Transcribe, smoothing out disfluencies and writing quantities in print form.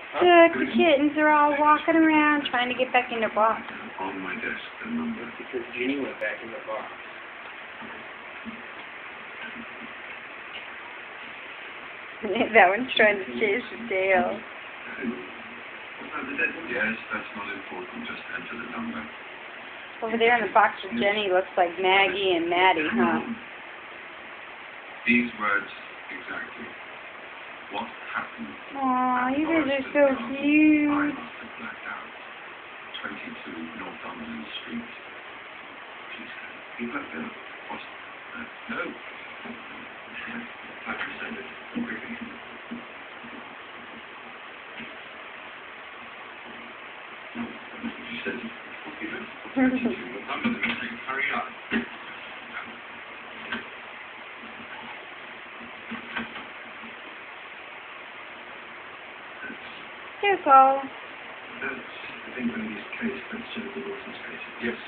Look, the kittens are all walking around trying to get back in their box. On my desk, the number. Because Ginny went back in the box. That one's trying to chase the tail. Yes, that's not important. Just enter the number. Over there in the box with Jenny looks like Maggie and Maddie, huh? These words exactly. What happened? Aw, you guys are so cute. I must have blacked out. 22 Northumberland Street. She said, you blacked out? What? No. I can send it quickly. She said, okay, then. 22 Northumberland Street. Hurry up. Here you go. I think Brady's case, that's Jennifer Wilson's case. Yes.